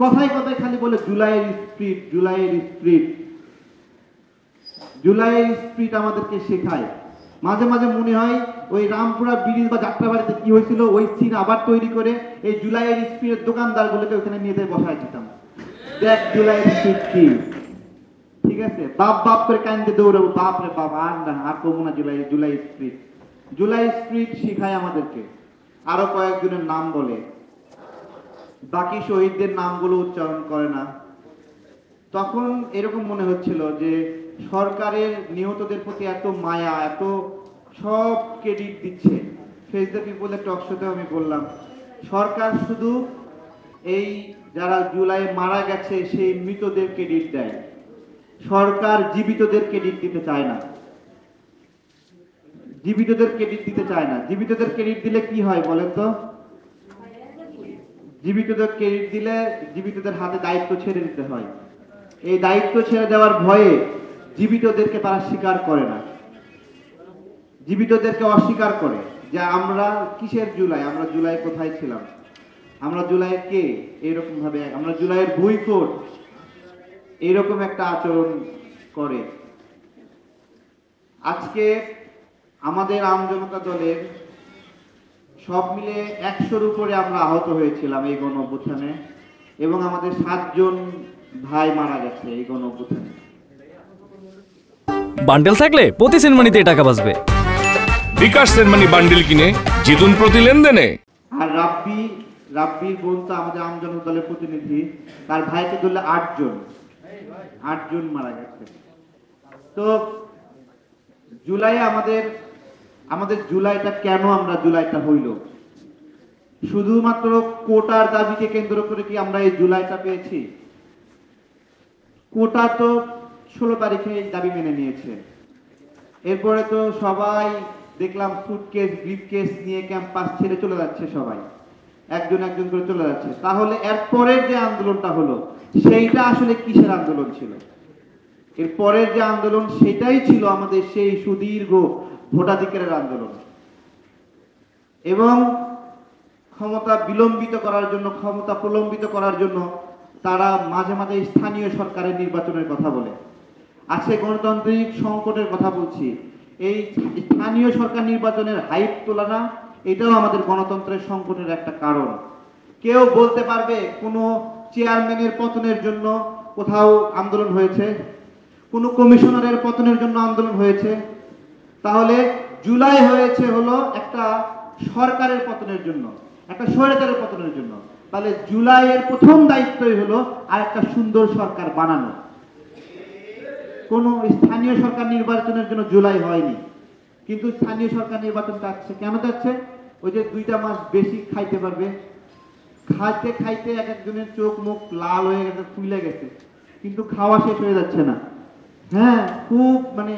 কথায় কথায় খালি বলে জুলাইয়ের স্পিরিট, জুলাইয়ের স্পিরিট। জুলাইয়ের স্পিরিট আমাদেরকে শেখায়। মাঝে মাঝে মনে হয় ওই রামপুরা ব্রিজ বা যাত্রাবাড়িতে কি হয়েছিল, ওই সিন আবার তৈরি করে এই জুলাইয়ের স্পিরিট দোকানদারগুলোকে ওখানে নিয়ে বসায় দিতাম। দেখ জুলাইয়ের স্পিরিট কি, ঠিক আছে? বাপ বাপ করে কান্দে দৌড়াবো, বাপ রে বাপ, আর না, আর কমু না। জুলাই স্পিরিট, জুলাই স্পিরিট শিখায় আমাদেরকে। আরো কয়েকজনের নাম বলে, বাকি শহীদদের নামগুলো উচ্চারণ করে না। তখন এরকম মনে হচ্ছিল যে সরকারের নিহতদের প্রতি এত মায়া, এত সব ক্রেডিট দিচ্ছে। ফেস দ্য পিপলের টক শোতে আমি বললাম, সরকার শুধু এই যারা জুলাই মারা গেছে সেই মৃতদের ক্রেডিট দেয়, সরকার জীবিতদের ক্রেডিট দিতে চায় না। জীবিতদের ক্রেডিট দিতে চায় না। জীবিতদের ক্রেডিট দিলে কি হয় বলেন তো? জীবিতদের ক্রেডিট দিলে জীবিতদের হাতে দায়িত্ব ছেড়ে দিতে হয়। এই দায়িত্ব ছেড়ে দেওয়ার ভয়ে জীবিতদেরকে তারা স্বীকার করে না, জীবিতদেরকে অস্বীকার করে যে আমরা কিসের জুলাই, আমরা জুলাই কোথায় ছিলাম, আমরা জুলাই কে, এইরকম ভাবে আমরা জুলাইয়ের বইকট, এইরকম একটা আচরণ করে। আজকে আমাদের আমজনতা দলের সব মিলে 100-র উপরে আমরা আহত হয়েছিলাম এই গণ অভ্যুত্থানে, এবং আমাদের 7 জন ভাই মারা গেছে এই গণ অভ্যুত্থানে। বান্ডেল থাকলে প্রতি সেনমানিতে টাকা বাঁচবে। বিকাশ সেনমানি বান্ডেল কিনে জিতুন প্রতি লেনদেনে। আর রাব্বির বোন তো আমাদের আমজনতা দলের প্রতিনিধি, তার ভাইকে ধরলে 8 জন মারা গেছে। তো জুলাই আমাদের জুলাইটা কেন আমরা জুলাইটা হইল, শুধুমাত্র কোটার দাবিকে কেন্দ্র করে কি আমরা এই জুলাইটা পেয়েছি? কোটা তো 16 তারিখে দাবি মেনে নিয়েছে, এরপরে তো সবাই দেখলাম সুটকেস ব্রিফকেস নিয়ে ক্যাম্পাস ছেড়ে চলে যাচ্ছে, সবাই একজন একজন করে চলে যাচ্ছে। তাহলে এরপরের যে আন্দোলনটা হলো সেইটা আসলে কিসের আন্দোলন ছিল? এর পরের যে আন্দোলন সেটাই ছিল আমাদের সেই সুদীর্ঘ ভোটাধিকারের আন্দোলন। এবং ক্ষমতা বিলম্বিত করার জন্য, ক্ষমতা প্রলম্বিত করার জন্য তারা মাঝে মাঝে স্থানীয় সরকারের নির্বাচনের কথা বলে। আজকে গণতান্ত্রিক সংকটের কথা বলছি, এই স্থানীয় সরকার নির্বাচনের হাইপ তোলা না, এটাও আমাদের গণতন্ত্রের সংকটের একটা কারণ। কেউ বলতে পারবে কোনো চেয়ারম্যানের পতনের জন্য কোথাও আন্দোলন হয়েছে, কোনো কমিশনারের পতনের জন্য আন্দোলন হয়েছে? তাহলে জুলাই হয়েছে হলো একটা সরকারের পতনের জন্য, একটা স্বৈরাচারের পতনের জন্য। তাহলে জুলাইয়ের প্রথম দায়িত্বই হলো আর একটা সুন্দর সরকার বানানো। কোন স্থানীয় সরকার নির্বাচনের জন্য জুলাই হয়নি, কিন্তু স্থানীয় সরকার নির্বাচন চাচ্ছে। কেন চাচ্ছে? ওই যে 2টা মাস বেশি খাইতে পারবে, খাইতে খাইতে এক একজনের চোখ মুখ লাল হয়ে গেছে, ফুলে গেছে, কিন্তু খাওয়া শেষ হয়ে যাচ্ছে না। হ্যাঁ, খুব মানে